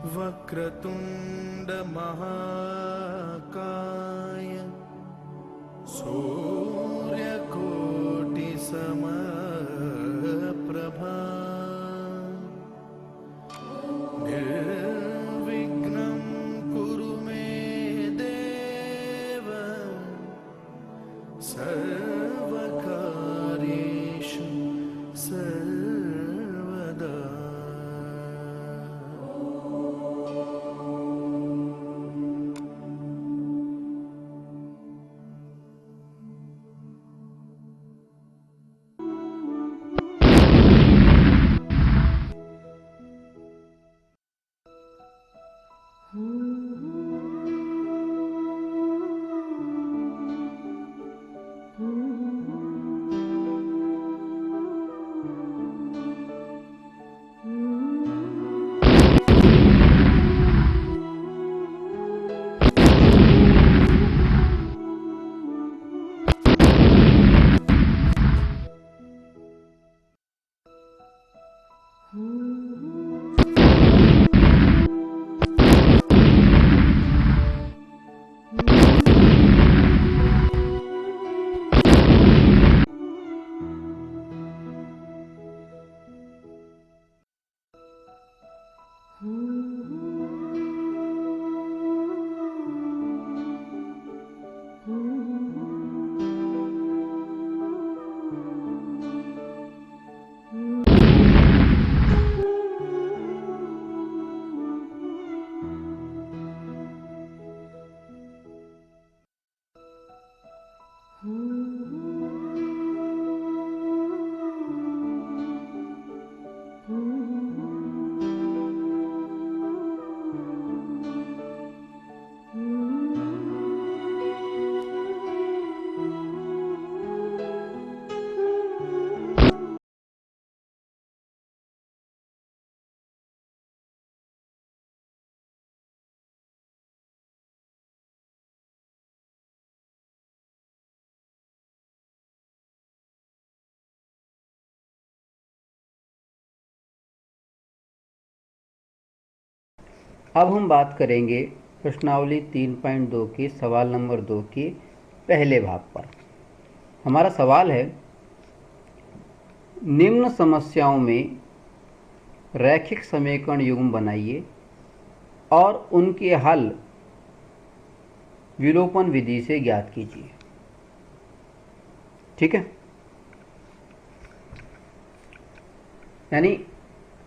वक्रतुंड महाकाय सूर्यकोटि समप्रभा निर्विघ्नं कुरु मे देव सर्वकार्येषु सर्वदा। अब हम बात करेंगे प्रश्नावली 3.2 के सवाल नंबर 2 के पहले भाग पर। हमारा सवाल है, निम्न समस्याओं में रैखिक समीकरण युग्म बनाइए और उनके हल विलोपन विधि से ज्ञात कीजिए। ठीक है, यानी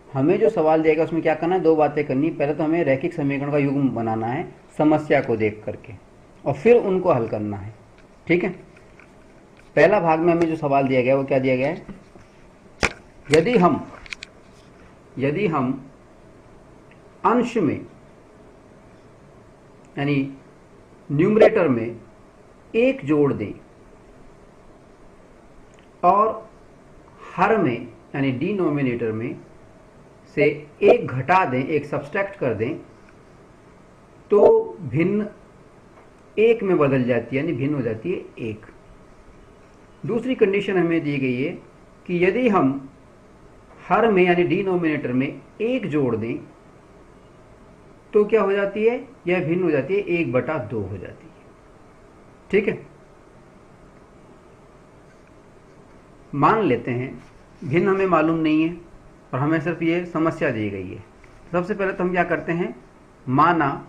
हमें जो सवाल दिया गया उसमें क्या करना है, दो बातें करनी। पहले तो हमें रैखिक समीकरण का युग्म बनाना है समस्या को देख करके, और फिर उनको हल करना है। ठीक है, पहला भाग में हमें जो सवाल दिया गया वो क्या दिया गया है, यदि हम अंश में यानी न्यूमरेटर में एक जोड़ दें और हर में यानी डिनोमिनेटर में से एक घटा दें, एक सब्सट्रैक्ट कर दें, तो भिन्न एक में बदल जाती है, यानी भिन्न हो जाती है एक। दूसरी कंडीशन हमें दी गई है कि यदि हम हर में यानी डिनोमिनेटर में एक जोड़ दें तो क्या हो जाती है, यह भिन्न हो जाती है, 1/2 हो जाती है। ठीक है, मान लेते हैं भिन्न हमें मालूम नहीं है और हमें सिर्फ ये समस्या दी गई है। सबसे पहले तो हम क्या करते हैं, माना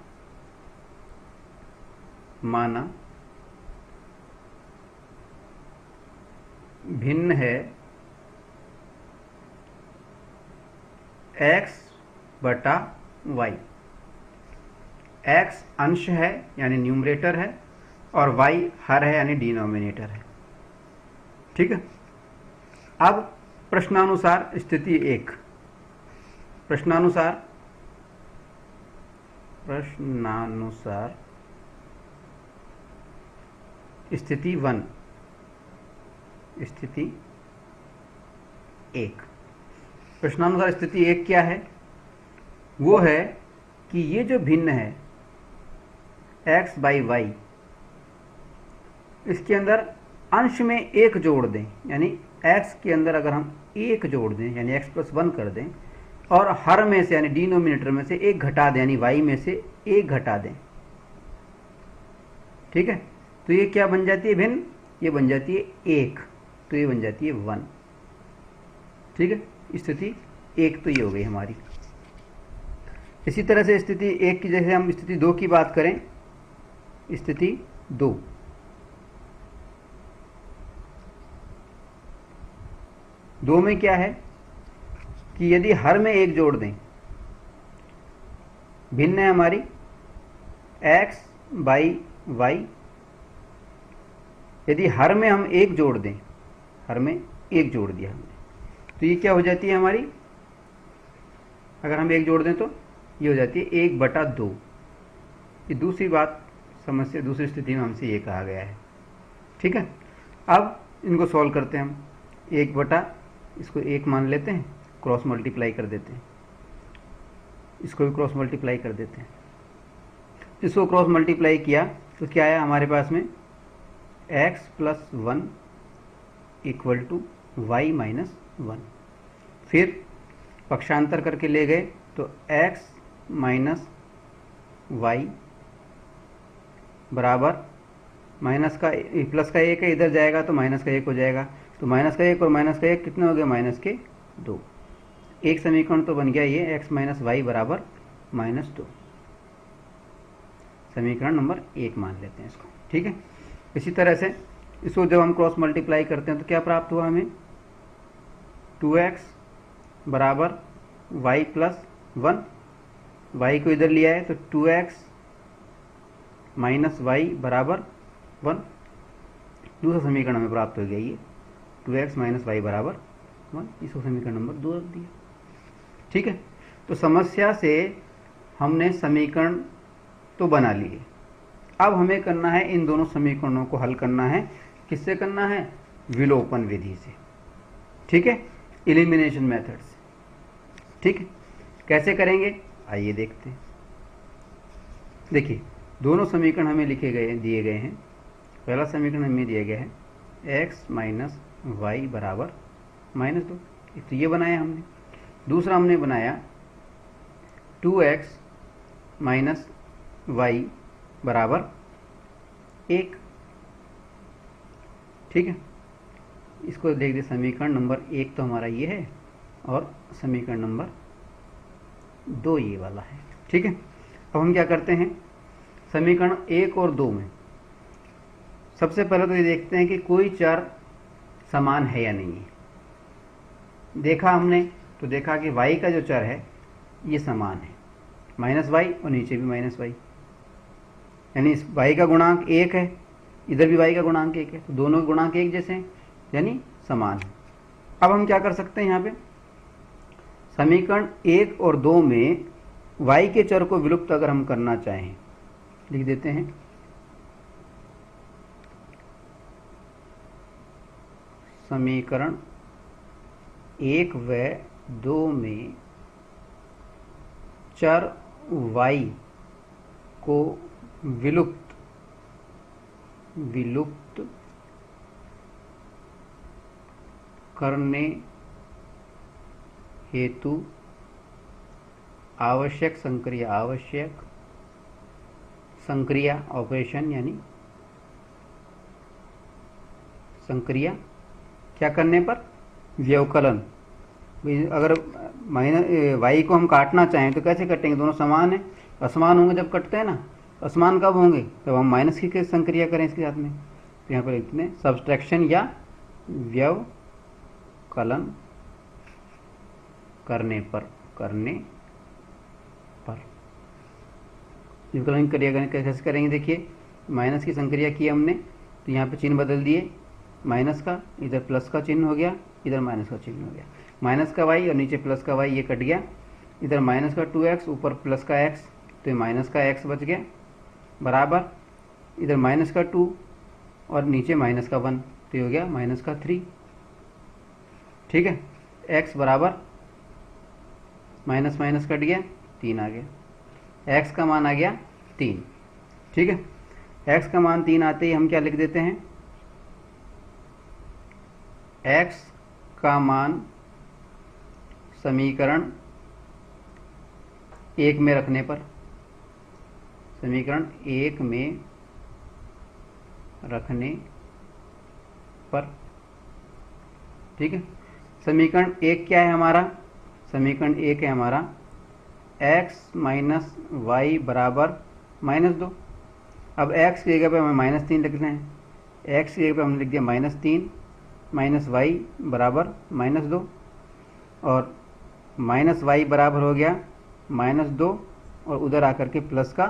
भिन्न है x/y। x अंश है यानी न्यूमरेटर है और y हर है यानी डिनोमिनेटर है। ठीक है, अब प्रश्नानुसार स्थिति 1, प्रश्नानुसार स्थिति 1, स्थिति 1। प्रश्नानुसार स्थिति 1 क्या है, वो है कि ये जो भिन्न है x/y, इसके अंदर अंश में एक जोड़ दें, यानी x के अंदर अगर हम एक जोड़ दें यानी x+1 कर दें और हर में से यानी डिनोमिनेटर में से एक घटा दें, यानी y में से एक घटा दें। ठीक है, तो ये क्या बन जाती है भिन्न, ये बन जाती है 1, तो ये बन जाती है 1। ठीक है, स्थिति 1 तो ये हो गई हमारी। इसी तरह से स्थिति 1 की जैसे हम स्थिति 2 की बात करें, स्थिति 2 में क्या है कि यदि हर में एक जोड़ दें, भिन्न है हमारी x बाई y, यदि हर में हम एक जोड़ दें, हर में एक जोड़ दिया हमने, तो ये क्या हो जाती है हमारी, अगर हम एक जोड़ दें तो ये हो जाती है 1/2। ये दूसरी बात, समस्या दूसरी स्थिति में हमसे ये कहा गया है। ठीक है, अब इनको सॉल्व करते हैं हम। 1 इसको 1 मान लेते हैं, क्रॉस मल्टीप्लाई कर देते हैं, इसको भी क्रॉस मल्टीप्लाई कर देते हैं। इसको क्रॉस मल्टीप्लाई किया तो क्या आया हमारे पास में, x + 1 = y - 1। फिर पक्षांतर करके ले गए तो x - y बराबर माइनस का प्लस का 1 है, इधर जाएगा तो माइनस का 1 हो जाएगा, तो माइनस का 1 और माइनस का 1 कितने हो गए, -2। एक समीकरण तो बन गया ये x - y बराबर -2, समीकरण नंबर 1 मान लेते हैं इसको। ठीक है, इसी तरह से इसको जब हम क्रॉस मल्टीप्लाई करते हैं तो क्या प्राप्त हुआ हमें, 2x बराबर y + 1, y को इधर लिया है तो 2x - y बराबर 1, दूसरा समीकरण हमें प्राप्त हो गया ये 2x - y बराबर 1, इसको समीकरण नंबर 2 रख दिया। ठीक है, तो समस्या से हमने समीकरण तो बना लिए, अब हमें करना है इन दोनों समीकरणों को हल करना है। किससे करना है, विलोपन विधि से। ठीक है, एलिमिनेशन मेथड से। ठीक है, कैसे करेंगे आइए देखते हैं। देखिए, दोनों समीकरण हमें लिखे गए दिए गए हैं। पहला समीकरण हमें दिया गया है x - y बराबर -2, तो ये बनाया हमने। दूसरा हमने बनाया 2x - y बराबर 1। ठीक है, इसको देख दे, समीकरण नंबर 1 तो हमारा ये है और समीकरण नंबर 2 ये वाला है। ठीक है, अब हम क्या करते हैं, समीकरण 1 और 2 में सबसे पहले तो ये देखते हैं कि कोई चर समान है या नहीं है। देखा हमने तो देखा कि y का जो चर है ये समान है, -y और नीचे भी -y, यानी इस y का गुणांक 1 है, इधर भी y का गुणांक 1 है, तो दोनों के गुणांक एक जैसे हैं, यानी समान है। अब हम क्या कर सकते हैं, यहाँ पे समीकरण 1 और 2 में y के चर को विलुप्त अगर हम करना चाहें, लिख देते हैं समीकरण 1 व 2 में चर y को विलुप्त करने हेतु आवश्यक संक्रिया ऑपरेशन, यानी संक्रिया क्या करने पर, व्यवकलन। अगर y को हम काटना चाहें तो कैसे कटेंगे, दोनों समान है, असमान होंगे जब कटते हैं ना, असमान कब होंगे, तब हम माइनस की संक्रिया करें इसके साथ में। तो यहाँ पर लिखते हैं सब्सट्रैक्शन या व्यवकलन करने पर व्यवकलन क्रिया कैसे करेंगे, देखिए माइनस की संक्रिया की हमने तो यहाँ पे चिन्ह बदल दिए, माइनस का इधर प्लस का चिन्ह हो गया, इधर माइनस का चिन्ह हो गया, माइनस का y और नीचे प्लस का y ये कट गया, इधर माइनस का 2x ऊपर प्लस का x, तो ये माइनस का x बच गया, बराबर इधर माइनस का 2 और नीचे माइनस का 1, तो ये हो गया माइनस का 3। ठीक है, x बराबर माइनस माइनस कट गया, 3 आ गया, x का मान आ गया 3। ठीक है, x का मान 3 आते ही हम क्या लिख देते हैं, x का मान समीकरण एक में रखने पर, समीकरण एक में रखने पर, ठीक है। समीकरण एक क्या है हमारा? समीकरण एक है हमारा x माइनस वाई बराबर -2। अब x की जगह पे हमें -3 लिखना है। x की जगह पे हमने लिख दिया -3 माइनस वाई बराबर -2, और माइनस वाई बराबर हो गया -2, और उधर आकर के प्लस का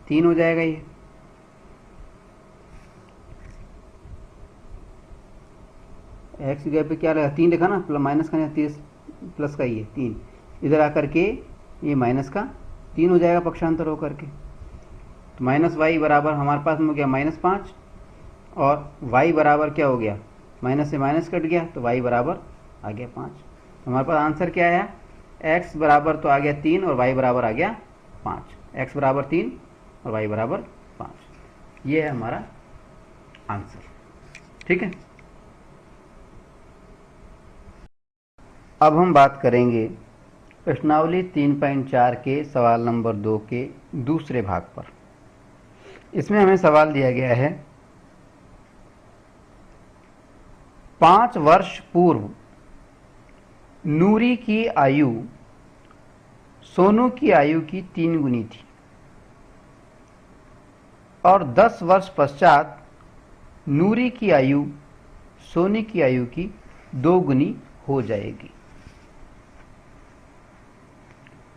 3 हो जाएगा। ये एक्स की जगह पे क्या लगा? 3 लिखा ना, माइनस का नहीं, प्लस का ही है 3। इधर आकर के ये माइनस का 3 हो जाएगा पक्षांतर होकर के। तो माइनस वाई बराबर हमारे पास में हो गया -5, और वाई बराबर क्या हो गया? माइनस से माइनस कट गया तो वाई बराबर आ गया 5। तो हमारे पास आंसर क्या आया? एक्स बराबर तो आ गया 3 और वाई बराबर आ गया 5। एक्स बराबर 3 और वाई बराबर 5। ये है हमारा आंसर, ठीक है। अब हम बात करेंगे प्रश्नावली 3.4 के सवाल नंबर 2 के दूसरे भाग पर। इसमें हमें सवाल दिया गया है 5 वर्ष पूर्व नूरी की आयु सोनू की आयु की 3 गुनी थी, और 10 वर्ष पश्चात नूरी की आयु सोनी की आयु की 2 गुनी हो जाएगी।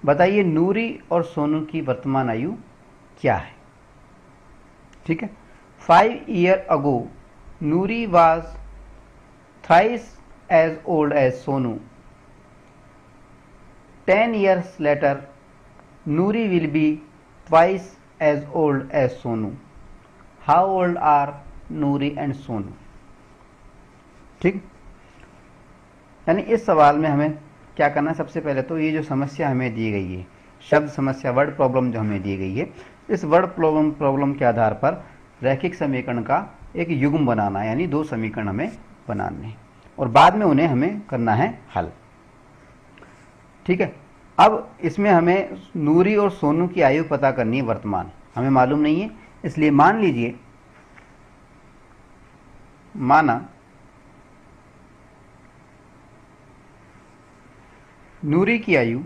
बताइए नूरी और सोनू की वर्तमान आयु क्या है, ठीक है। 5 years ago Noori was thrice as old as Sonu. 10 years later Nuri will be twice as old as Sonu. How old are Nuri and Sonu? ठीक, यानी इस सवाल में हमें क्या करना है? सबसे पहले तो ये जो समस्या हमें दी गई है, शब्द समस्या, वर्ड प्रॉब्लम जो हमें दी गई है, इस वर्ड प्रॉब्लम के आधार पर रैखिक समीकरण का एक युग्म बनाना है, यानी 2 समीकरण हमें बनाने हैं, और बाद में उन्हें हमें करना है हल, ठीक है। अब इसमें हमें नूरी और सोनू की आयु पता करनी है, वर्तमान हमें मालूम नहीं है। इसलिए मान लीजिए, माना नूरी की आयु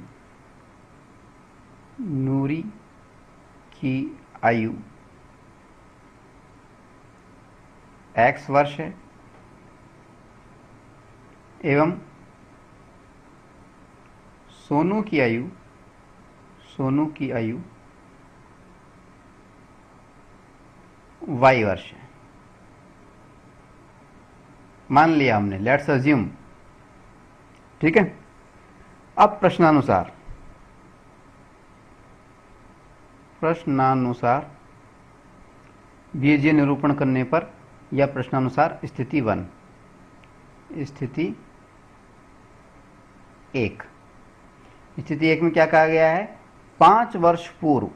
x वर्ष है, एवं सोनू की आयु y वर्ष है। मान लिया हमने, लेट्स अज्यूम, ठीक है। अब प्रश्नानुसार बीजीय निरूपण करने पर, या प्रश्नानुसार स्थिति 1, स्थिति 1 में क्या कहा गया है? 5 वर्ष पूर्व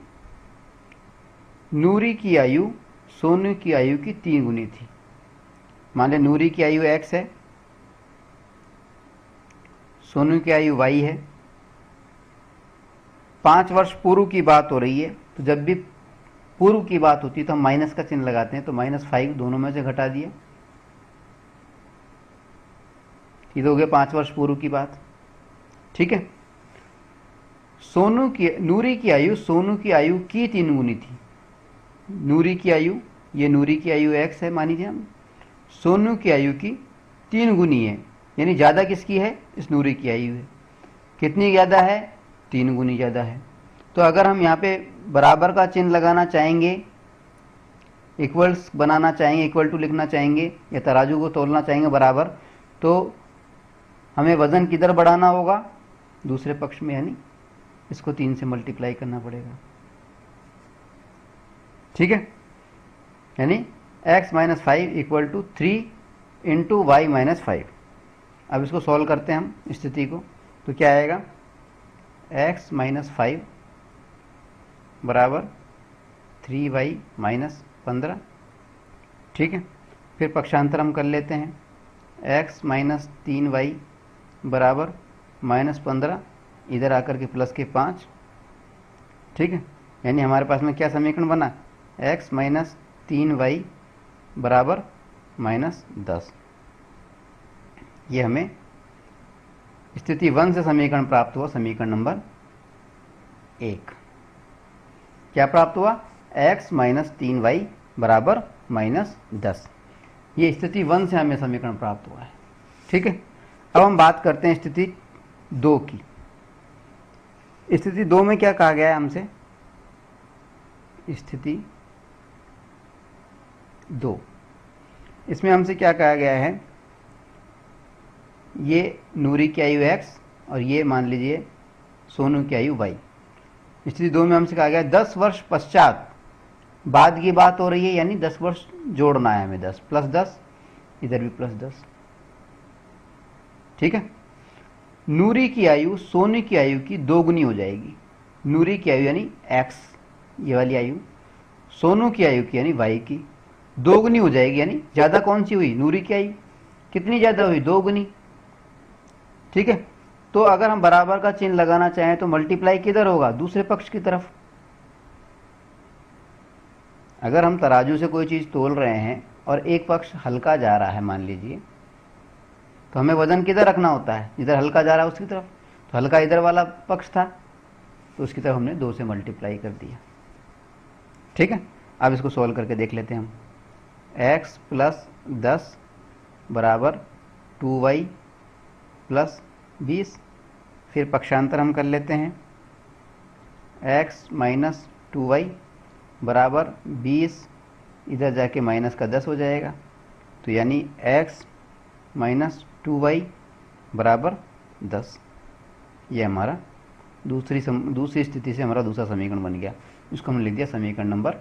नूरी की आयु सोनू की आयु की 3 गुनी थी। मान लें नूरी की आयु x है, सोनू की आयु y है। 5 वर्ष पूर्व की बात हो रही है, तो जब भी पूर्व की बात होती है तो हम माइनस का चिन्ह लगाते हैं, तो -5 दोनों में से घटा दिया, ये हो गया 5 वर्ष पूर्व की बात, ठीक है। नूरी की आयु सोनू की आयु की 3 गुनी थी। नूरी की आयु, ये नूरी की आयु x है मान लीजिए हम, सोनू की आयु की 3 गुनी है, यानी ज़्यादा किसकी है? इस नूरी की आयु है। कितनी ज़्यादा है? 3 गुनी ज़्यादा है। तो अगर हम यहाँ पे बराबर का चिन्ह लगाना चाहेंगे, इक्वल्स बनाना चाहेंगे, इक्वल टू लिखना चाहेंगे, या तराजू को तोलना चाहेंगे बराबर, तो हमें वज़न किधर बढ़ाना होगा? दूसरे पक्ष में, यानी इसको 3 से मल्टीप्लाई करना पड़ेगा, ठीक है। यानी x - 5 = 3 × y - 5। अब इसको सॉल्व करते हैं हम स्थिति को, तो क्या आएगा? x - 5 बराबर 3y - 15, ठीक है। फिर पक्षांतर हम कर लेते हैं, x - 3y बराबर -15, इधर आकर के प्लस के 5, ठीक है, यानी हमारे पास में क्या समीकरण बना, x माइनस 3y बराबर -10। ये हमें स्थिति 1 से समीकरण प्राप्त हुआ, समीकरण नंबर 1। क्या प्राप्त हुआ, x माइनस 3y बराबर -10। ये स्थिति 1 से हमें समीकरण प्राप्त हुआ है। ठीक है, अब हम बात करते हैं स्थिति 2 की। स्थिति 2 में क्या कहा गया है हमसे, स्थिति 2, इसमें हमसे क्या कहा गया है, ये नूरी की आयु x और ये मान लीजिए सोनू की आयु y। स्थिति 2 में हमसे कहा गया 10 वर्ष पश्चात, बाद की बात हो रही है, यानी 10 वर्ष जोड़ना है हमें, 10 + 10, इधर भी +10। ठीक है, नूरी की आयु सोनू की आयु की दोगुनी हो जाएगी। नूरी की आयु यानी x, ये वाली आयु, सोनू की आयु की यानी y की दोगुनी हो जाएगी। यानी ज़्यादा कौन सी हुई, नूरी की आयु। कितनी ज़्यादा हुई, दोगुनी। ठीक है, तो अगर हम बराबर का चिन्ह लगाना चाहें तो मल्टीप्लाई किधर होगा, दूसरे पक्ष की तरफ। अगर हम तराजू से कोई चीज़ तोल रहे हैं और एक पक्ष हल्का जा रहा है मान लीजिए, तो हमें वजन किधर रखना होता है, जिधर हल्का जा रहा है उसकी तरफ। तो हल्का इधर वाला पक्ष था, तो उसकी तरफ हमने 2 से मल्टीप्लाई कर दिया। ठीक है, अब इसको सॉल्व करके देख लेते हैं हम। x + 10 बराबर 2y + 20। फिर पक्षांतर हम कर लेते हैं, x माइनस 2y बराबर 20, इधर जाके माइनस का 10 हो जाएगा, तो यानी x माइनस 2y बराबर 10। ये हमारा दूसरी स्थिति से हमारा दूसरा समीकरण बन गया। इसको हमने लिख दिया समीकरण नंबर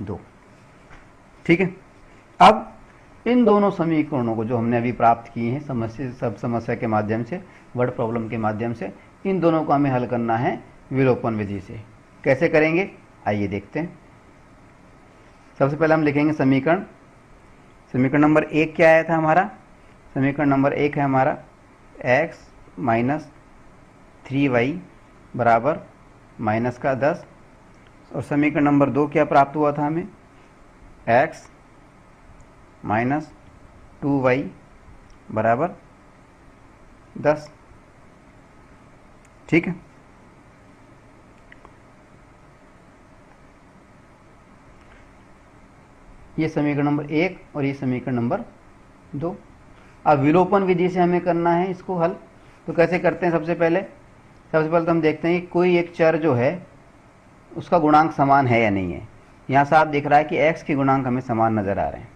2। ठीक है, अब इन दोनों समीकरणों को जो हमने अभी प्राप्त किए हैं समस्या के माध्यम से, वर्ड प्रॉब्लम के माध्यम से, इन दोनों को हमें हल करना है विलोपन विधि से। कैसे करेंगे, आइए देखते हैं। सबसे पहले हम लिखेंगे समीकरण नंबर 1 क्या आया था हमारा, समीकरण नंबर 1 है हमारा x माइनस 3y बराबर -10। और समीकरण नंबर 2 क्या प्राप्त हुआ था हमें, x माइनस 2y बराबर 10। ठीक है, ये समीकरण नंबर 1 और ये समीकरण नंबर 2। अब विलोपन विधि से हमें करना है इसको हल। तो कैसे करते हैं, सबसे पहले तो हम देखते हैं कि कोई एक चर जो है उसका गुणांक समान है या नहीं है। यहाँ साफ दिख रहा है कि x के गुणांक हमें समान नज़र आ रहे हैं।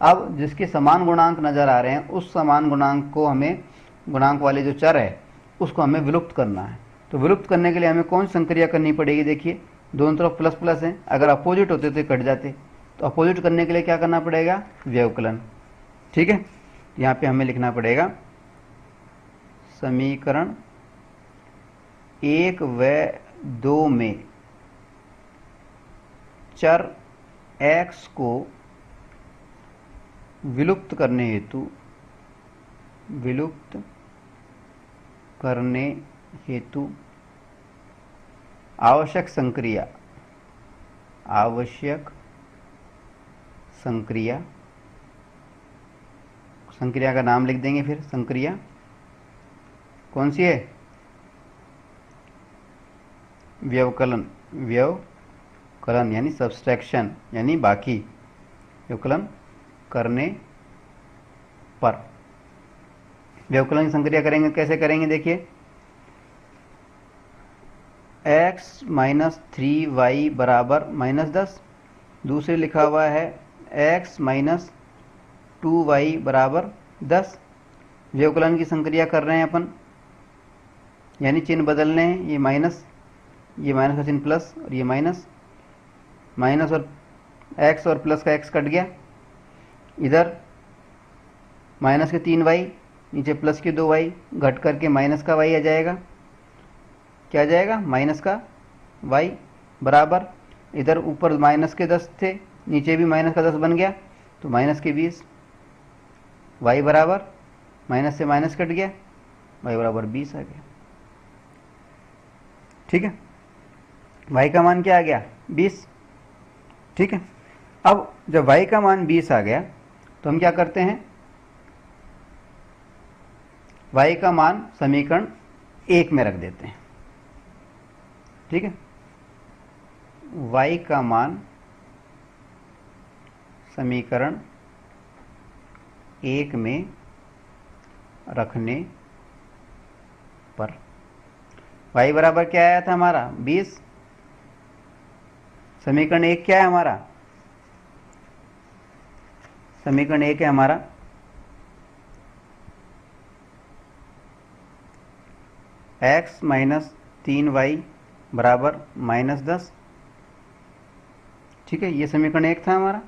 अब जिसके समान गुणांक नज़र आ रहे हैं उस समान गुणांक को हमें, गुणांक वाले जो चर है उसको हमें विलुप्त करना है। तो विलुप्त करने के लिए हमें कौन सी संक्रिया करनी पड़ेगी, देखिए दोनों तरफ प्लस प्लस हैं, अगर अपोजिट होते तो कट जाते। तो अपोजिट करने के लिए क्या करना पड़ेगा, व्यवकलन। ठीक है, यहाँ पे हमें लिखना पड़ेगा समीकरण 1 व 2 में चर x को विलुप्त करने हेतु आवश्यक संक्रिया का नाम लिख देंगे। फिर संक्रिया कौन सी है, व्यवकलन यानी सब्सट्रैक्शन, यानी बाकी व्यवकलन करने पर। व्यवकलन की संक्रिया करेंगे, कैसे करेंगे, देखिए x माइनस 3y बराबर -10, दूसरे लिखा हुआ है x माइनस 2y बराबर 10। व्यवकलन की संक्रिया कर रहे हैं अपन, यानी चिन्ह बदलने हैं, ये माइनस का चिन्ह प्लस और ये माइनस और x और प्लस का x कट गया, इधर माइनस के 3y, नीचे प्लस के 2y, घट करके माइनस का y आ जाएगा। क्या आ जाएगा, माइनस का y बराबर, इधर ऊपर माइनस के 10 थे, नीचे भी माइनस का 10 बन गया, तो माइनस के 20, y बराबर माइनस से माइनस कट गया, y बराबर 20 आ गया। ठीक है, y का मान क्या आ गया 20। ठीक है, अब जब y का मान 20 आ गया तो हम क्या करते हैं, y का मान समीकरण 1 में रख देते हैं। ठीक है, y का मान समीकरण 1 में रखने पर y बराबर क्या आया था हमारा 20। समीकरण 1 क्या है हमारा, समीकरण 1 है हमारा x माइनस 3y बराबर -10। ठीक है, ये समीकरण 1 था हमारा।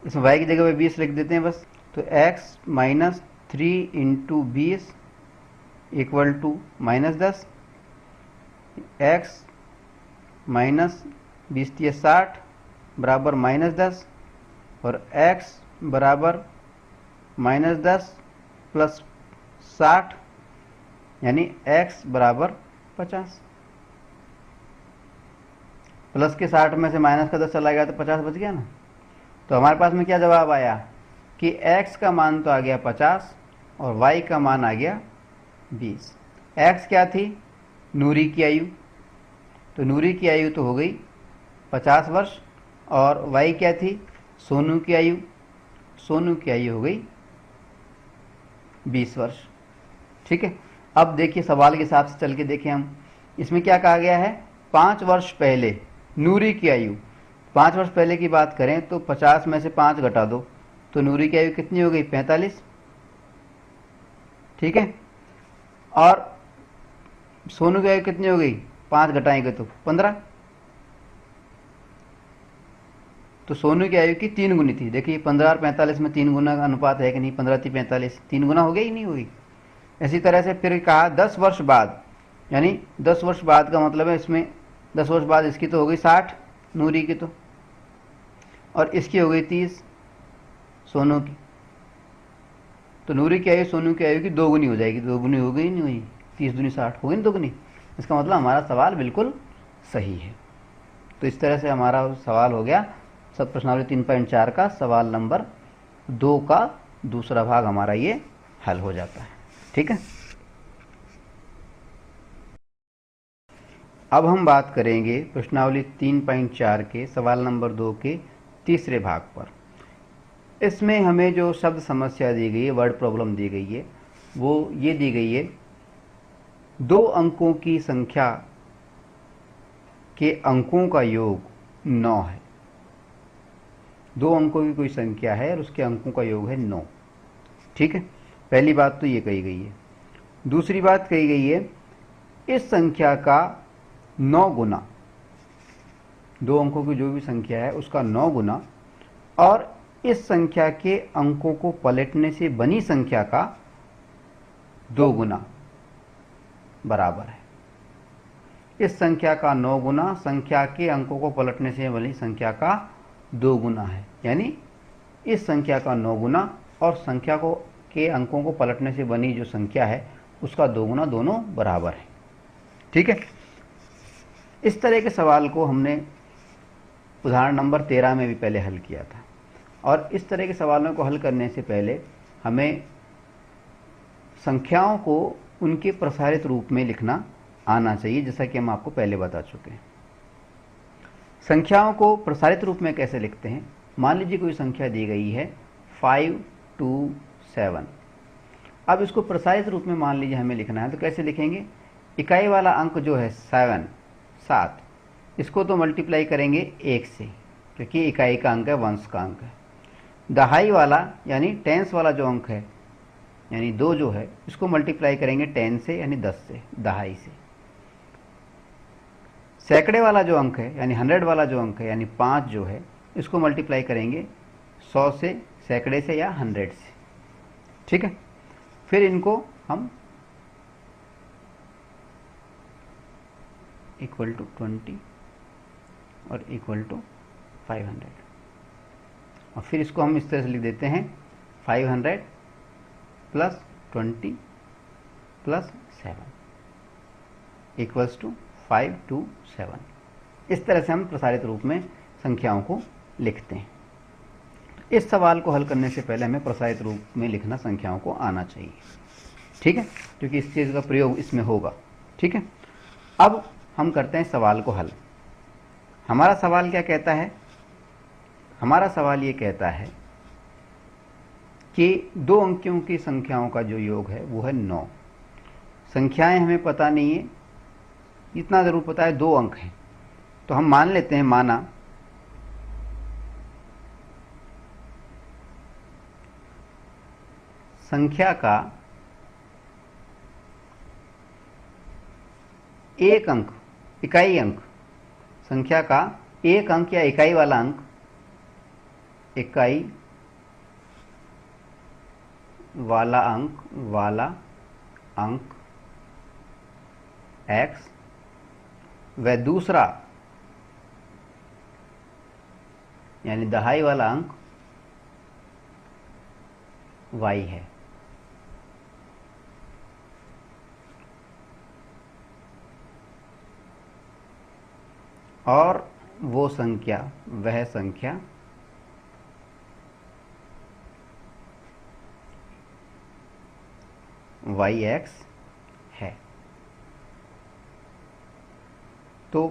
इसमें y की जगह पे 20 लिख देते हैं बस। तो x minus 3 into 20 equal to -10, x minus 20×60 बराबर -10 और x बराबर -10 प्लस 60 यानी x बराबर 50। प्लस के 60 में से माइनस का 10 चला गया तो 50 बच गया ना। तो हमारे पास में क्या जवाब आया कि x का मान तो आ गया 50 और y का मान आ गया 20। x क्या थी, नूरी की आयु, तो नूरी की आयु तो हो गई 50 वर्ष, और y क्या थी, सोनू की आयु, सोनू की आयु हो गई 20 वर्ष। ठीक है, अब देखिए सवाल के हिसाब से चल के देखें हम, इसमें क्या कहा गया है, 5 वर्ष पहले नूरी की आयु, 5 वर्ष पहले की बात करें तो 50 में से 5 घटा दो तो नूरी की आयु कितनी हो गई 45। ठीक है, और सोनू की आयु कितनी हो गई, 5 घटाएंगे तो 15। तो सोनू की आयु की 3 गुनी थी। देखिए 15 और 45 में 3 गुना का अनुपात है कि नहीं, 15 थी 45, 3 गुना हो गई ही नहीं होगी। इसी तरह से फिर कहा 10 वर्ष बाद, यानी 10 वर्ष बाद का मतलब है इसमें 10 वर्ष बाद इसकी तो हो गई 60 नूरी की, तो और इसकी हो गई 30 सोनू की। तो नूरी की आयु सोनू की आयु की 2 गुनी हो जाएगी, 2 गुनी हो गई नहीं हुई, 30 दूनी 60 हो गई ना 2 गुनी। इसका मतलब हमारा सवाल बिल्कुल सही है। तो इस तरह से हमारा सवाल हो गया सब प्रश्नावली 3.4 का सवाल नंबर 2 का दूसरा भाग हमारा ये हल हो जाता है। ठीक है, अब हम बात करेंगे प्रश्नावली 3.4 के सवाल नंबर 2 के तीसरे भाग पर। इसमें हमें जो शब्द समस्या दी गई है, वर्ड प्रॉब्लम दी गई है, वो ये दी गई है, 2 अंकों की संख्या के अंकों का योग 9 है। 2 अंकों की कोई संख्या है और उसके अंकों का योग है 9। ठीक है, पहली बात तो ये कही गई है। दूसरी बात कही गई है, इस संख्या का 9 गुना, 2 अंकों की जो भी संख्या है उसका 9 गुना, और इस संख्या के अंकों को पलटने से बनी संख्या का 2 गुना बराबर है। इस संख्या का 9 गुना संख्या के अंकों को पलटने से बनी संख्या का 2 गुना है, यानी इस संख्या का 9 गुना और संख्या को के अंकों को पलटने से बनी जो संख्या है उसका 2 गुना, दोनों बराबर है। ठीक है, इस तरह के सवाल को हमने उदाहरण नंबर 13 में भी पहले हल किया था, और इस तरह के सवालों को हल करने से पहले हमें संख्याओं को उनके प्रसारित रूप में लिखना आना चाहिए, जैसा कि हम आपको पहले बता चुके हैं। संख्याओं को प्रसारित रूप में कैसे लिखते हैं, मान लीजिए कोई संख्या दी गई है 527। अब इसको प्रसारित रूप में मान लीजिए हमें लिखना है, तो कैसे लिखेंगे, इकाई वाला अंक जो है 7, इसको तो मल्टीप्लाई करेंगे 1 से, क्योंकि इकाई का अंक है, वंश का अंक है। दहाई वाला यानी टेंस वाला जो अंक है यानी 2 जो है, इसको मल्टीप्लाई करेंगे 10 से यानी 10 से, दहाई से। सैकड़े वाला जो अंक है यानी 100 वाला जो अंक है यानी 5 जो है, इसको मल्टीप्लाई करेंगे 100 से, सैकड़े से या 100 से। ठीक है, फिर इनको हम इक्वल टू 20 और इक्वल टू 500, और फिर इसको हम इस तरह से लिख देते हैं 500 plus 20 plus 7 equals to 5 to 7। इस तरह से हम प्रसारित रूप में संख्याओं को लिखते हैं। इस सवाल को हल करने से पहले हमें प्रसारित रूप में लिखना संख्याओं को आना चाहिए, ठीक है, क्योंकि इस चीज़ का प्रयोग इसमें होगा, ठीक है। अब हम करते हैं सवाल को हल। हमारा सवाल क्या कहता है? हमारा सवाल ये कहता है कि 2 अंकों की संख्याओं का जो योग है वो है 9। संख्याएं हमें पता नहीं है, इतना ज़रूर पता है 2 अंक हैं। तो हम मान लेते हैं, माना संख्या का एक अंक, इकाई अंक, संख्या का एक अंक या इकाई वाला अंक, इकाई वाला अंक x व दूसरा यानी दहाई वाला अंक y है। और वो संख्या, वह संख्या yx है। तो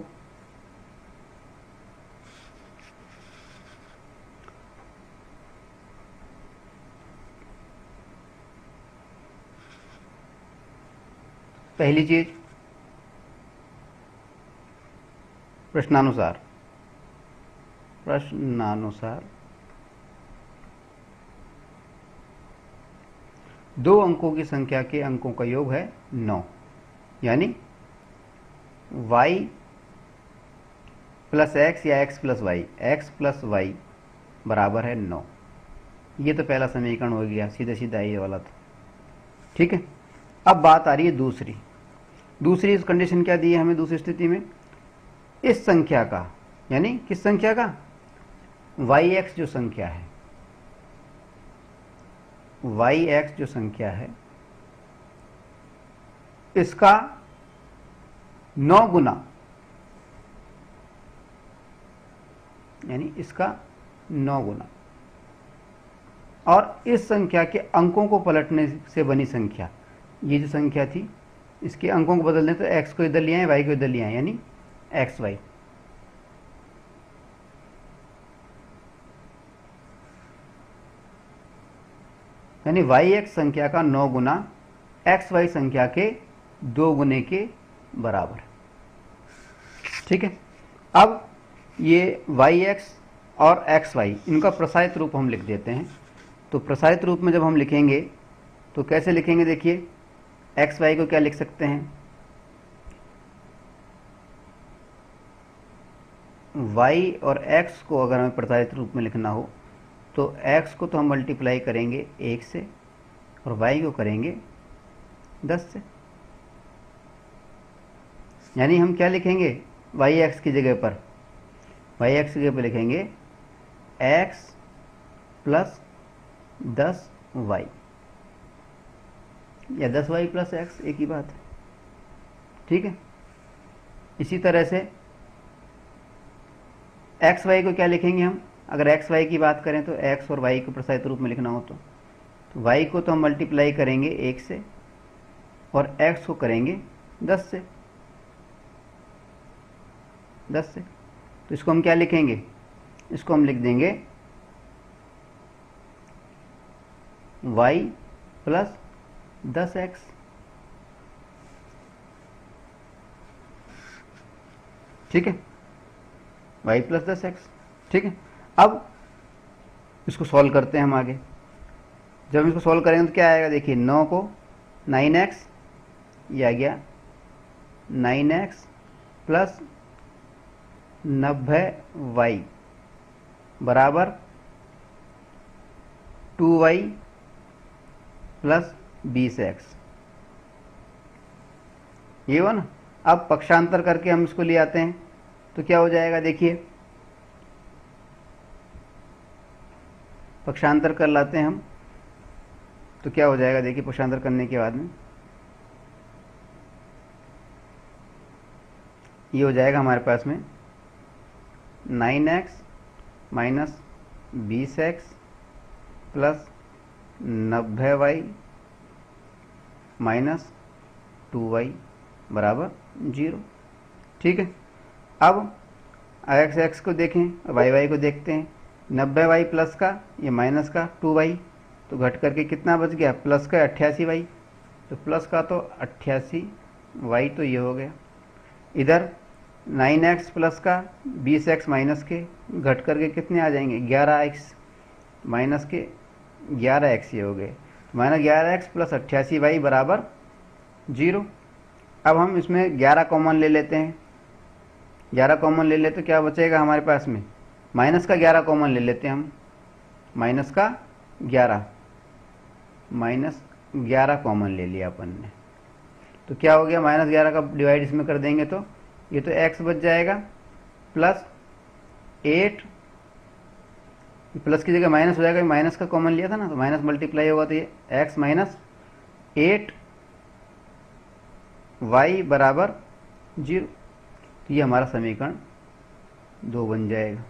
पहली चीज, प्रश्नानुसार 2 अंकों की संख्या के अंकों का योग है 9, यानी y प्लस x या x प्लस y बराबर है 9। ये तो पहला समीकरण हो गया, सीधे सीधा ये वाला था, ठीक है। अब बात आ रही है दूसरी कंडीशन क्या दी है हमें दूसरी स्थिति में? इस संख्या का, यानी किस संख्या का? yx जो संख्या है, yx जो संख्या है, इसका 9 गुना, यानी इसका 9 गुना, और इस संख्या के अंकों को पलटने से बनी संख्या, ये जो संख्या थी इसके अंकों को बदल दें तो x को इधर ले आए, y को इधर ले आए, यानी xy। यानी yx संख्या का 9 गुना xy संख्या के 2 गुने के बराबर, ठीक है। अब ये yx और xy, इनका प्रसारित रूप हम लिख देते हैं। तो प्रसारित रूप में जब हम लिखेंगे तो कैसे लिखेंगे? देखिए, xy को क्या लिख सकते हैं? y और x को अगर हमें प्रसारित रूप में लिखना हो तो x को तो हम मल्टीप्लाई करेंगे 1 से और y को करेंगे 10 से। यानी हम क्या लिखेंगे? yx की जगह पर, yx की जगह पर लिखेंगे x प्लस 10y या 10y प्लस x, एक ही बात है, ठीक है। इसी तरह से एक्स वाई को क्या लिखेंगे हम? अगर एक्स वाई की बात करें तो एक्स और वाई को प्रसारित रूप में लिखना हो तो वाई को तो हम मल्टीप्लाई करेंगे 1 से और एक्स को करेंगे 10 से। तो इसको हम क्या लिखेंगे? इसको हम लिख देंगे y प्लस 10x। ठीक है, y प्लस 10x, ठीक है। अब इसको सॉल्व करते हैं हम आगे। जब इसको सॉल्व करेंगे तो क्या आएगा? देखिए, 9 को 9x, ये आ गया 9x प्लस 90y बराबर 2y प्लस 20x। ये हो ना। अब पक्षांतर करके हम इसको ले आते हैं तो क्या हो जाएगा? देखिए, पक्षांतर कर लाते हैं हम तो क्या हो जाएगा? देखिए, पक्षांतर करने के बाद में ये हो जाएगा हमारे पास में 9x minus 20x plus 90y minus 2y बराबर 0। ठीक है, अब x x को देखें, y y को देखते हैं। 90y प्लस का, ये माइनस का 2y, तो घट करके कितना बच गया, प्लस का 88y, तो प्लस का तो 88y, तो ये हो गया। इधर 9x प्लस का 20x माइनस के घट करके कितने आ जाएंगे, 11x माइनस के 11x, ये हो गए। माइनस 11x प्लस 88y बराबर 0। अब हम इसमें 11 कॉमन ले लेते हैं। 11 कॉमन ले लेते तो क्या बचेगा हमारे पास में, माइनस का 11 कॉमन ले लेते हैं हम। माइनस का 11, माइनस 11 कॉमन ले लिया अपन ने, तो क्या हो गया, माइनस 11 का डिवाइड इसमें कर देंगे तो ये तो x बच जाएगा प्लस 8, प्लस की जगह माइनस हो जाएगा, माइनस का कॉमन लिया था ना, तो माइनस मल्टीप्लाई होगा तो ये x माइनस 8 y बराबर 0। तो ये हमारा समीकरण 2 बन जाएगा।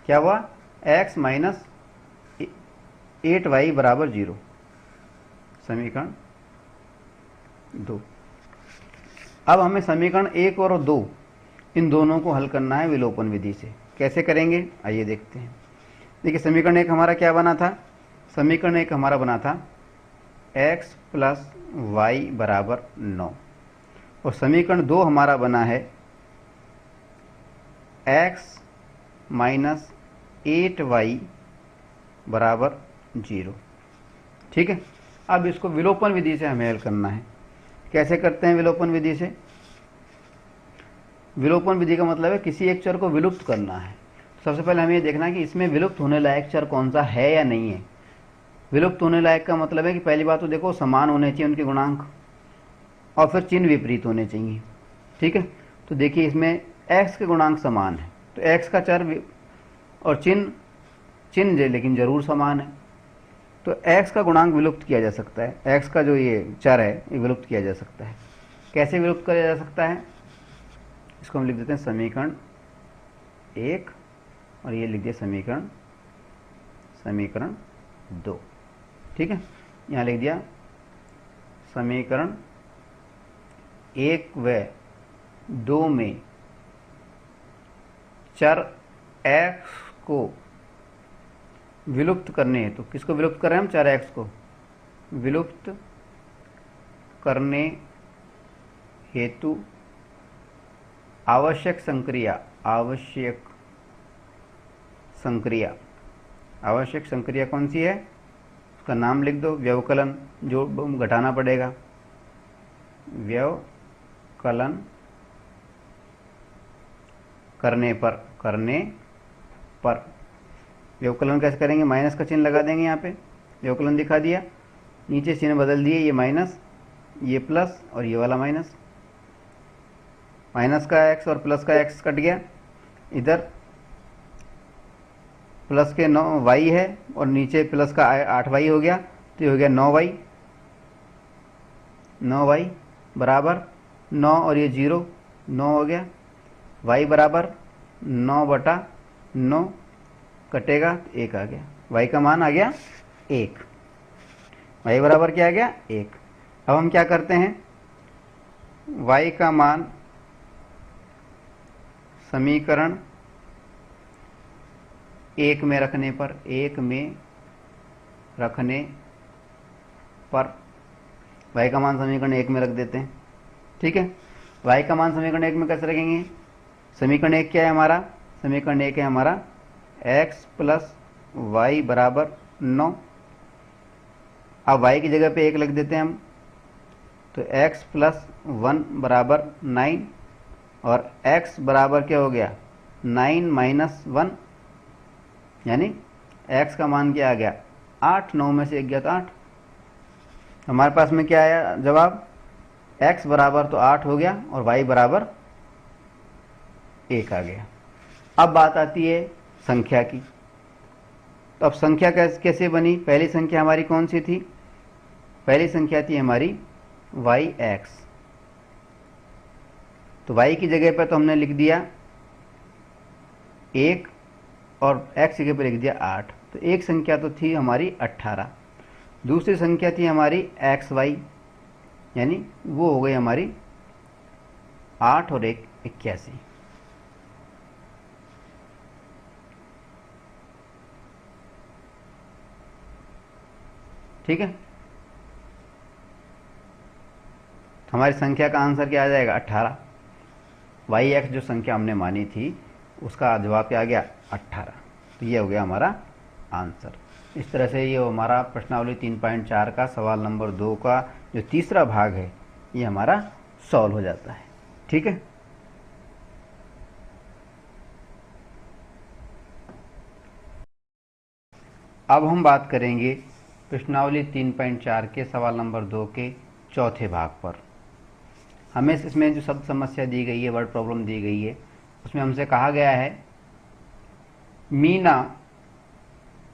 क्या हुआ, x माइनस 8y बराबर 0, समीकरण 2। अब हमें समीकरण 1 और 2 इन दोनों को हल करना है विलोपन विधि से। कैसे करेंगे, आइए देखते हैं। देखिए, समीकरण 1 हमारा क्या बना था, समीकरण 1 हमारा बना था x प्लस वाई बराबर 9, और समीकरण 2 हमारा बना है x माइनस 8y बराबर 0। ठीक है, अब इसको विलोपन विधि से हमें हल करना है। कैसे करते हैं विलोपन विधि से, विलोपन विधि का मतलब है किसी एक चर को विलुप्त करना है। सबसे पहले हमें ये देखना है कि इसमें विलुप्त होने लायक चर कौन सा है या नहीं है। विलुप्त होने लायक का मतलब है कि पहली बात तो देखो समान होने चाहिए उनके गुणांक, और फिर चिन्ह विपरीत होने चाहिए। ठीक है, तो देखिए इसमें x के गुणांक समान है, तो x का चर और चिन्ह लेकिन जरूर समान है, तो x का गुणांक विलुप्त किया जा सकता है। x का जो ये चर है ये विलुप्त किया जा सकता है। कैसे विलुप्त किया जा सकता है, इसको हम लिख देते हैं समीकरण 1, और ये लिख दिया समीकरण 2। ठीक है, यहाँ लिख दिया समीकरण 1 व 2 में चर x को विलुप्त करने हेतु, किसको विलुप्त कर रहे हैं हम, चर x को विलुप्त करने हेतु आवश्यक संक्रिया कौन सी है, उसका नाम लिख दो, व्यवकलन, जो घटाना पड़ेगा, व्यवकलन करने पर व्यवकलन कैसे करेंगे, माइनस का चिन्ह लगा देंगे, यहाँ पे व्यवकलन दिखा दिया, नीचे चिन्ह बदल दिए, ये माइनस, ये प्लस, और ये वाला माइनस। माइनस का x और प्लस का x कट गया, इधर प्लस के 9y है और नीचे प्लस का 8y हो गया, तो ये हो गया 9y बराबर 9, और ये 0, 9 हो गया। y बराबर 9/9 कटेगा, 1 आ गया, y का मान आ गया 1। y बराबर क्या आ गया, 1। अब हम क्या करते हैं, y का मान समीकरण 1 में रखने पर y का मान समीकरण 1 में रख देते हैं। ठीक है, y का मान समीकरण 1 में कैसे रखेंगे, समीकरण 1 क्या है हमारा, समीकरण 1 है हमारा x प्लस वाई बराबर 9। अब y की जगह पे 1 लिख देते हैं हम, तो x प्लस 1 बराबर 9, और x बराबर क्या हो गया, 9 माइनस 1, यानी x का मान क्या आ गया, 8। 9 में से 1 गया तो 8। हमारे पास में क्या आया जवाब, x बराबर तो 8 हो गया और y बराबर 1 आ गया। अब बात आती है संख्या की, तो अब संख्या कैसे बनी, पहली संख्या हमारी कौन सी थी, पहली संख्या थी हमारी yx, तो y की जगह पर तो हमने लिख दिया 1 और x जगह पर लिख दिया 8। तो एक संख्या तो थी हमारी 18, दूसरी संख्या थी हमारी xy, यानी वो हो गई हमारी 8 और 1 81। ठीक है, हमारी संख्या का आंसर क्या आ जाएगा 18। वाई एक्स जो संख्या हमने मानी थी उसका जवाब क्या आ गया 18। तो ये हो गया हमारा आंसर। इस तरह से ये हमारा प्रश्नावली 3.4 का सवाल नंबर 2 का जो तीसरा भाग है ये हमारा सॉल्व हो जाता है। ठीक है, अब हम बात करेंगे प्रश्नावली 3.4 के सवाल नंबर 2 के चौथे भाग पर। हमें इसमें जो शब्द समस्या दी गई है, वर्ड प्रॉब्लम दी गई है, उसमें हमसे कहा गया है मीना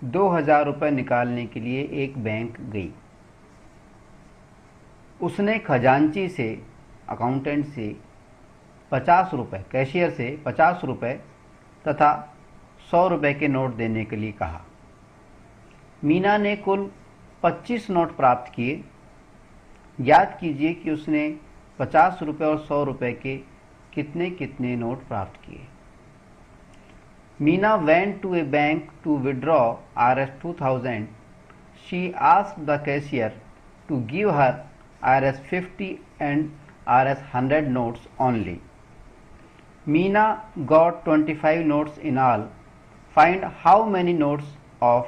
2000 रुपये निकालने के लिए एक बैंक गई। उसने खजांची से, अकाउंटेंट से 50 रुपये, कैशियर से 50 रुपये तथा 100 रुपये के नोट देने के लिए कहा। मीना ने कुल 25 नोट प्राप्त किए। याद कीजिए कि उसने 50 रुपये और 100 रुपये के कितने कितने नोट प्राप्त किए। Meena went to a bank to withdraw Rs 2000. She asked the cashier to give her Rs 50 and Rs 100 notes only. Meena got 25 notes in all. Find how many notes of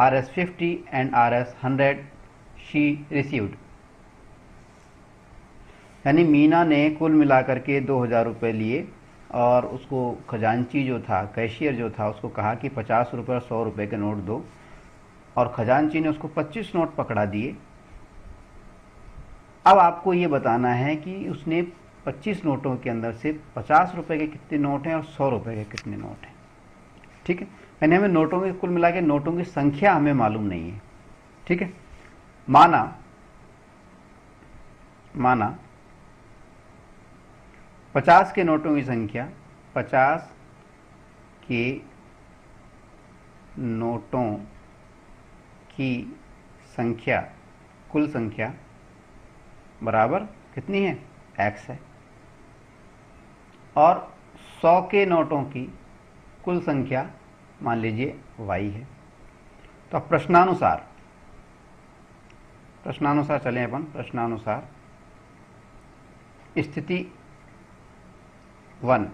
Rs 50 and Rs 100 she received. यानी मीना ने कुल मिलाकर के 2000 रुपये लिए और उसको खजांची जो था, कैशियर जो था, उसको कहा कि 50 रुपये और 100 रुपये के नोट दो, और खजांची ने उसको 25 नोट पकड़ा दिए। अब आपको ये बताना है कि उसने 25 नोटों के अंदर से 50 रुपये के कितने नोट हैं और 100 रुपये के कितने नोट हैं। ठीक है, यानी हमें नोटों की कुल मिला के नोटों की संख्या हमें मालूम नहीं है। ठीक है, माना 50 के नोटों की संख्या, 50 के नोटों की संख्या, कुल संख्या बराबर कितनी है x है, और 100 के नोटों की कुल संख्या मान लीजिए y है। तो अब प्रश्नानुसार चलें अपन। प्रश्नानुसार स्थिति 1,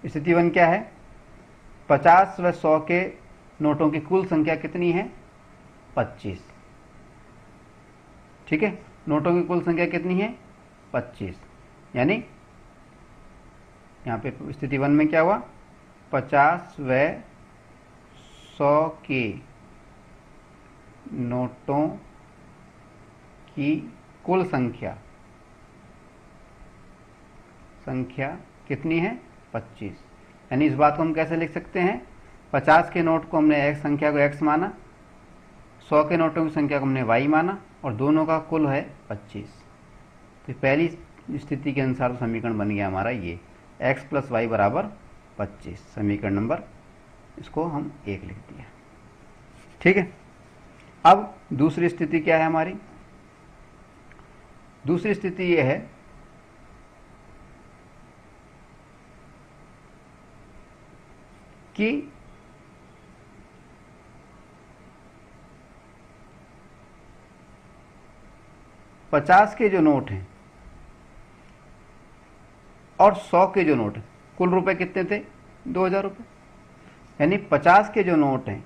स्थिति 1 क्या है? 50 व 100 के नोटों की कुल संख्या कितनी है? 25। ठीक है, नोटों की कुल संख्या कितनी है? 25। यानी यहां पे स्थिति 1 में क्या हुआ? 50 व 100 के नोटों की कुल संख्या कितनी है? 25। यानी इस बात को हम कैसे लिख सकते हैं? 50 के नोट को हमने x संख्या को x माना, 100 के नोटों की संख्या को हमने y माना, और दोनों का कुल है 25। तो पहली स्थिति के अनुसार समीकरण बन गया हमारा ये x + y बराबर 25। समीकरण नंबर इसको हम 1 लिख दिया। ठीक है, अब दूसरी स्थिति क्या है हमारी? दूसरी स्थिति ये है कि 50 के जो नोट हैं और 100 के जो नोट हैं, कुल रुपए कितने थे? 2000 रुपये। यानी 50 के जो नोट हैं,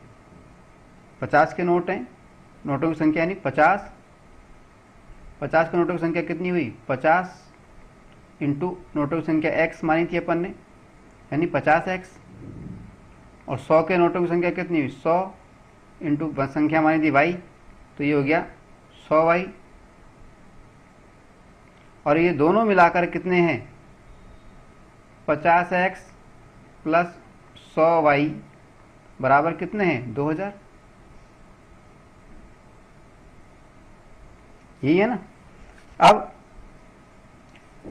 50 के नोट हैं, नोटों की संख्या यानी 50 के नोटों की संख्या कितनी हुई? 50 इंटू नोटों की संख्या x मानी थी अपन ने, यानी 50x, और 100 के नोटों की संख्या कितनी हुई? 100 इंटू संख्या मानी थी y, तो ये हो गया 100y। और ये दोनों मिलाकर कितने हैं? 50x प्लस 100y बराबर कितने हैं? 2000। यही है ना? अब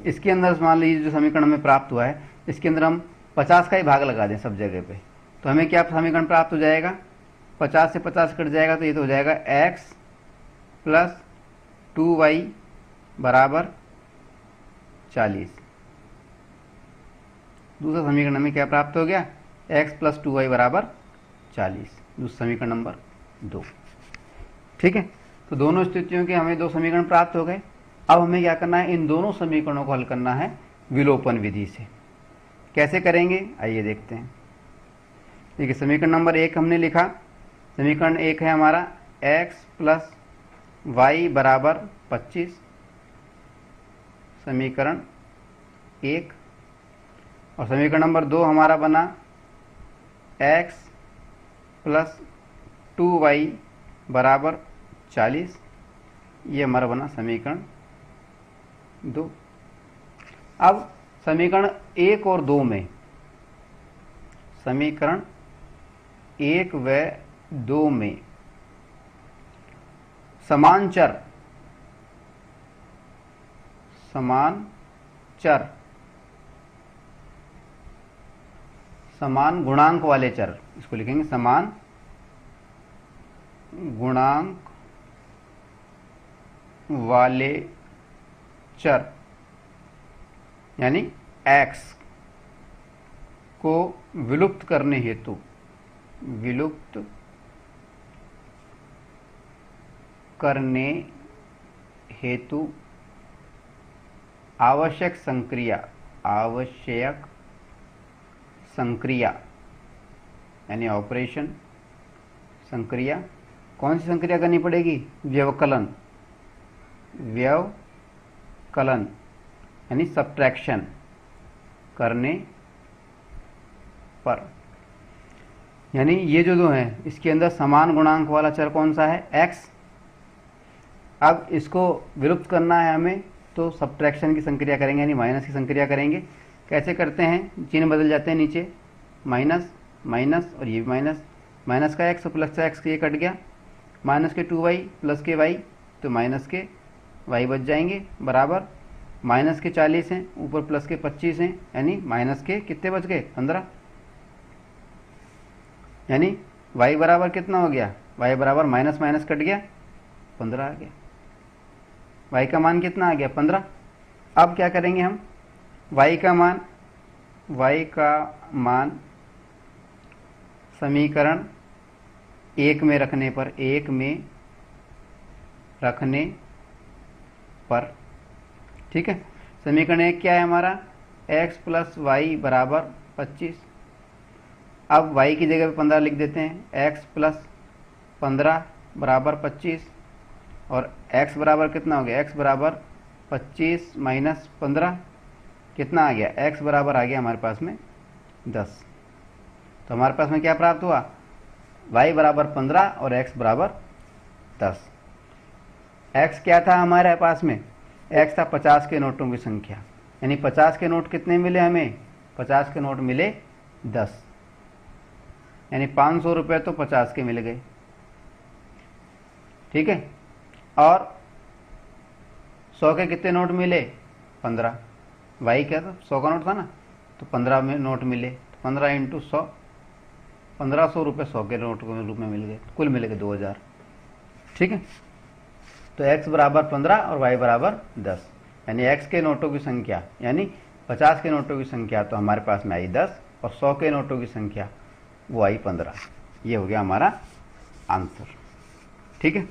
इसके अंदर मान लीजिए जो समीकरण हमें प्राप्त हुआ है, इसके अंदर हम 50 का ही भाग लगा दें सब जगह पे, तो हमें क्या समीकरण प्राप्त हो जाएगा, 50 से 50 कट जाएगा तो ये तो हो जाएगा x प्लस 2y बराबर 40। दूसरा समीकरण हमें क्या प्राप्त हो गया, x प्लस 2y बराबर 40, दूसरा समीकरण नंबर 2। ठीक है, तो दोनों स्थितियों के हमें दो समीकरण प्राप्त हो गए। अब हमें क्या करना है, इन दोनों समीकरणों को हल करना है विलोपन विधि से। कैसे करेंगे आइए देखते हैं। देखिए समीकरण नंबर 1 हमने लिखा, समीकरण 1 है हमारा x प्लस वाई बराबर 25, समीकरण 1। और समीकरण नंबर 2 हमारा बना x प्लस 2y बराबर 40, ये हमारा बना समीकरण 2। अब समीकरण 1 और 2 में, समीकरण 1 व 2 में समान चर समान गुणांक वाले चर, इसको लिखेंगे समान गुणांक वाले चर, यानी x को विलुप्त करने हेतु आवश्यक संक्रिया यानी ऑपरेशन संक्रिया, कौन सी संक्रिया करनी पड़ेगी, व्यवकलन यानी सब्ट्रैक्शन करने पर। यानी ये जो दो हैं, इसके अंदर समान गुणांक वाला चर कौन सा है, x। अब इसको विलुप्त करना है हमें, तो सब्ट्रैक्शन की संक्रिया करेंगे, यानी माइनस की संक्रिया करेंगे। कैसे करते हैं, चिन्ह बदल जाते हैं नीचे, माइनस माइनस और ये भी माइनस, माइनस का x और प्लस का x, ये कट गया, माइनस के 2y प्लस के y, तो माइनस के y बच जाएंगे, बराबर माइनस के 40 हैं, ऊपर प्लस के 25 हैं, यानी माइनस के कितने बच गए, 15। यानी y बराबर कितना हो गया, y बराबर माइनस माइनस कट गया, 15 आ गया। y का मान कितना आ गया, 15। अब क्या करेंगे हम, y का मान समीकरण 1 में रखने पर, ठीक है। समीकरण 1 क्या है हमारा, x प्लस वाई बराबर 25। अब y की जगह पे 15 लिख देते हैं, x प्लस 15 बराबर 25, और x बराबर कितना हो गया, x बराबर 25 माइनस 15 कितना आ गया, x बराबर आ गया हमारे पास में 10। तो हमारे पास में क्या प्राप्त हुआ, y बराबर 15 और x बराबर 10। x क्या था हमारे पास में, x था 50 के नोटों की संख्या, यानी 50 के नोट कितने मिले हमें, 50 के नोट मिले 10, यानी 500 रुपये तो 50 के मिल गए, ठीक है। और 100 के कितने नोट मिले, 15, y क्या था, 100 का नोट था ना, तो 15 में नोट मिले, 15 इंटू 100, 1500 रुपये 100 के नोट के रूप में मिल गए, कुल मिल गए 2000, ठीक है। तो x बराबर 15 और y बराबर 10, यानी x के नोटों की संख्या, यानी 50 के नोटों की संख्या तो हमारे पास में आई 10, और 100 के नोटों की संख्या वो आई 15। ये हो गया हमारा आंसर, ठीक है।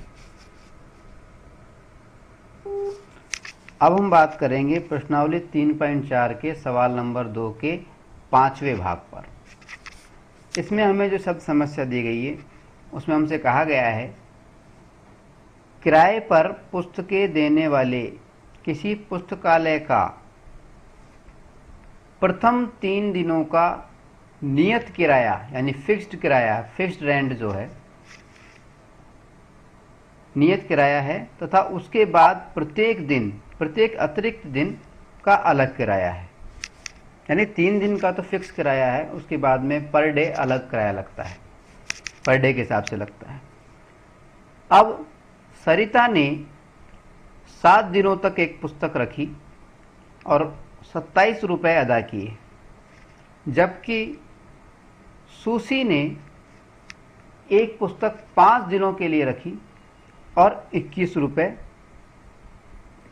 अब हम बात करेंगे प्रश्नावली 3.4 के सवाल नंबर 2 के 5वें भाग पर। इसमें हमें जो शब्द समस्या दी गई है, उसमें हमसे कहा गया है, किराए पर पुस्तकें देने वाले किसी पुस्तकालय का प्रथम 3 दिनों का नियत किराया, यानी फिक्स्ड किराया, फिक्स्ड रेंट जो है, नियत किराया है, तथा उसके बाद प्रत्येक अतिरिक्त दिन का अलग किराया है। यानी 3 दिन का तो फिक्स किराया है, उसके बाद में पर डे अलग किराया लगता है, पर डे के हिसाब से लगता है। अब सरिता ने 7 दिनों तक एक पुस्तक रखी और 27 रुपये अदा किए, जबकि सुसी ने एक पुस्तक 5 दिनों के लिए रखी और 21 रुपये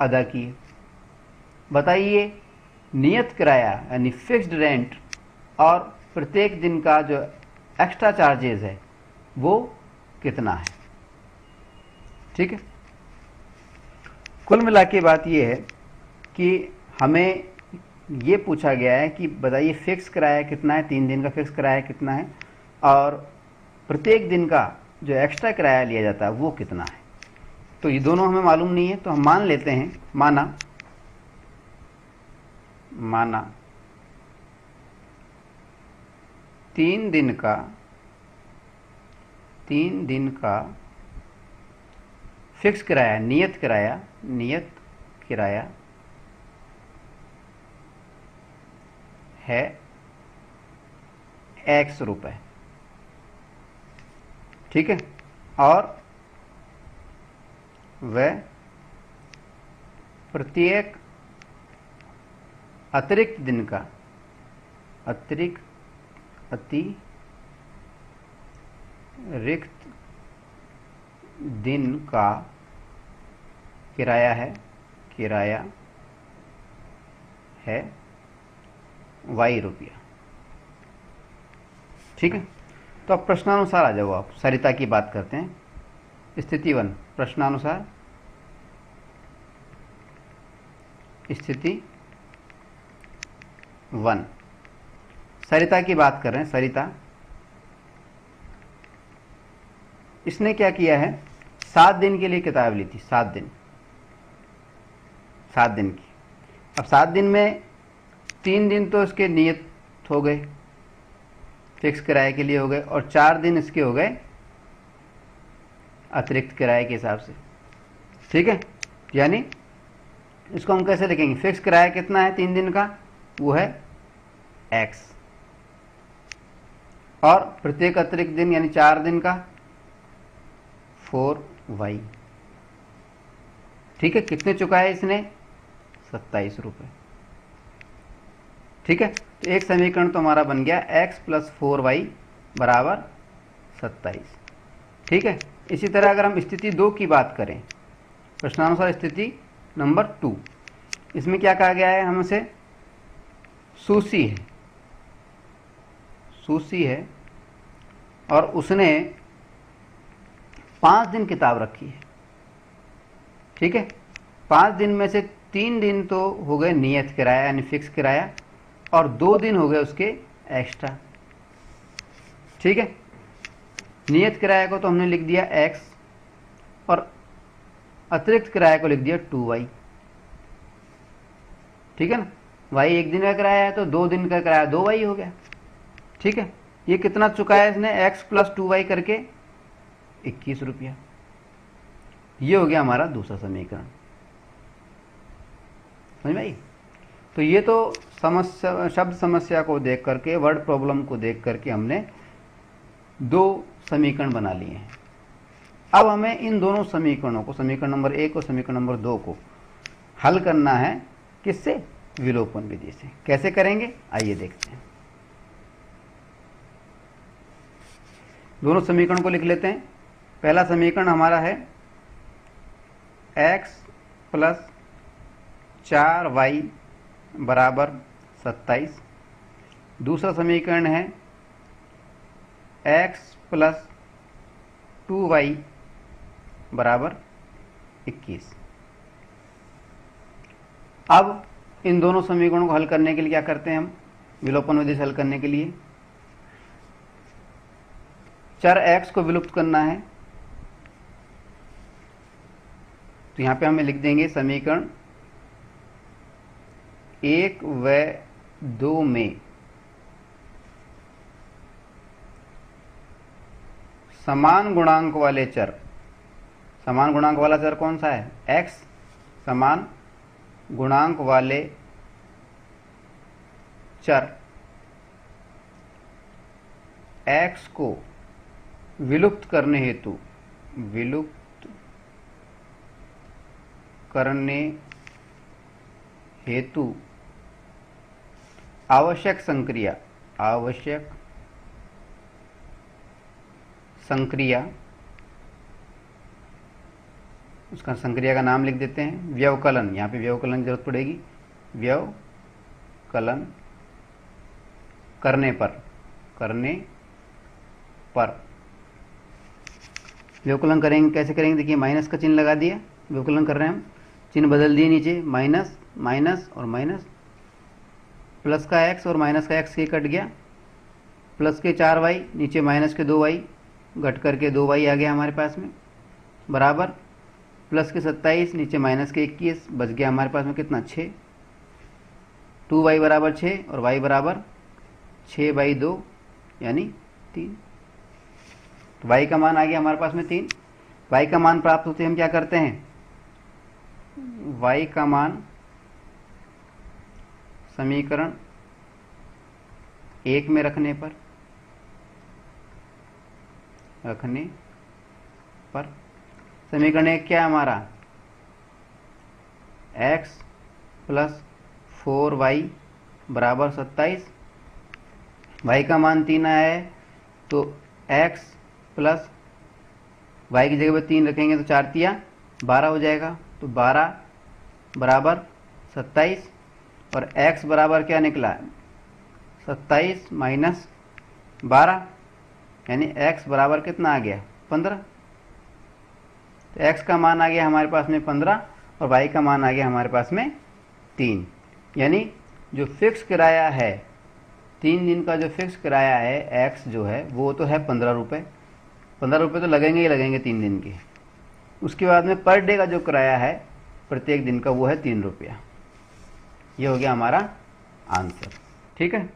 अदा किए। बताइए नियत किराया यानी फिक्स्ड रेंट और प्रत्येक दिन का जो एक्स्ट्रा चार्जेस है वो कितना है। ठीक है, कुल मिला के बात ये है कि हमें ये पूछा गया है कि बताइए फिक्स किराया कितना है, 3 दिन का फिक्स किराया कितना है और प्रत्येक दिन का जो एक्स्ट्रा किराया लिया जाता है वो कितना है। तो ये दोनों हमें मालूम नहीं है, तो हम मान लेते हैं, माना 3 दिन का फिक्स किराया, नियत किराया है X रुपए। ठीक है, और वह प्रत्येक अतिरिक्त दिन का किराया है Y रुपया। ठीक है, तो अब प्रश्नानुसार आ जाओ। आप सरिता की बात करते हैं। स्थिति 1, प्रश्नानुसार स्थिति 1, सरिता की बात कर रहे हैं। सरिता, इसने क्या किया है, 7 दिन के लिए किताब ली थी, 7 दिन की। अब 7 दिन में 3 दिन तो इसके नियत हो गए, फिक्स किराए के लिए हो गए, और 4 दिन इसके हो गए अतिरिक्त किराए के हिसाब से। ठीक है, यानी इसको हम कैसे लिखेंगे, फिक्स किराया कितना है 3 दिन का, वो है X, और प्रत्येक अतिरिक्त दिन यानी 4 दिन का 4Y। ठीक है, कितने चुकाए इसने, 27 रुपये। ठीक है, तो एक समीकरण तो हमारा बन गया X + 4Y = 27। ठीक है, इसी तरह अगर हम स्थिति 2 की बात करें, प्रश्नानुसार स्थिति नंबर 2, इसमें क्या कहा गया है हमसे, सुसी है और उसने 5 दिन किताब रखी है। ठीक है, 5 दिन में से 3 दिन तो हो गए नियत किराया यानी फिक्स किराया, और 2 दिन हो गए उसके एक्स्ट्रा। ठीक है, नियत किराया को तो हमने लिख दिया X और अतिरिक्त किराया को लिख दिया 2Y। ठीक है ना, Y 1 दिन का किराया है तो 2 दिन का किराया 2Y हो गया। ठीक है, ये कितना चुकाया इसने, X + 2Y करके 21 रुपया। ये हो गया हमारा दूसरा समीकरण। समझ में आई? तो ये तो समस्या, शब्द समस्या को देख करके, वर्ड प्रॉब्लम को देख करके हमने 2 समीकरण बना लिए हैं। अब हमें इन दोनों समीकरणों को, समीकरण नंबर 1 और समीकरण नंबर 2 को हल करना है। किससे, विलोपन विधि से। कैसे करेंगे, आइए देखते हैं। दोनों समीकरण को लिख लेते हैं। पहला समीकरण हमारा है X + 4Y = 27। दूसरा समीकरण है X + 2Y = 21। अब इन दोनों समीकरणों को हल करने के लिए क्या करते हैं हम, विलोपन विधि से हल करने के लिए चर X को विलुप्त करना है। तो यहां पे हमें लिख देंगे समीकरण 1 व 2 में समान गुणांक वाले चर, समान गुणांक वाला चर कौन सा है, X, समान गुणांक वाले चर X को विलुप्त करने हेतु करने हेतु आवश्यक संक्रिया उसका संक्रिया का नाम लिख देते हैं व्यवकलन। यहाँ पे व्यवकलन की जरूरत पड़ेगी। व्यवकलन करने पर व्यवकलन करेंगे। कैसे करेंगे? देखिए, माइनस का चिन्ह लगा दिया, व्यवकलन कर रहे हैं हम, चिन्ह बदल दिए, नीचे माइनस माइनस और माइनस, प्लस का x और माइनस का x ये कट गया, प्लस के 4y नीचे माइनस के 2y घट करके 2y आ गया हमारे पास में, बराबर प्लस के 27 नीचे माइनस के 21 बच गया हमारे पास में कितना 6, 2y बराबर 6 और y बराबर 6/2 यानी 3। तो y का मान आ गया हमारे पास में 3। y का मान प्राप्त होते हम क्या करते हैं? y का मान समीकरण 1 में रखने पर समीकरण 1 क्या है हमारा? x प्लस 4y बराबर 27। y का मान 3 आया है तो x प्लस y की जगह पे 3 रखेंगे तो 4 तिया 12 हो जाएगा। तो 12 बराबर 27 और x बराबर क्या निकला? 27 माइनस 12 यानी x बराबर कितना आ गया? 15। तो x का मान आ गया हमारे पास में 15 और y का मान आ गया हमारे पास में 3। यानी जो फिक्स किराया है 3 दिन का, जो फिक्स किराया है x जो है वो तो है 15 रुपये। 15 रुपये तो लगेंगे ही लगेंगे 3 दिन के। उसके बाद में पर डे का जो किराया है प्रत्येक दिन का वो है 3 रुपया। ये हो गया हमारा आंसर। ठीक है।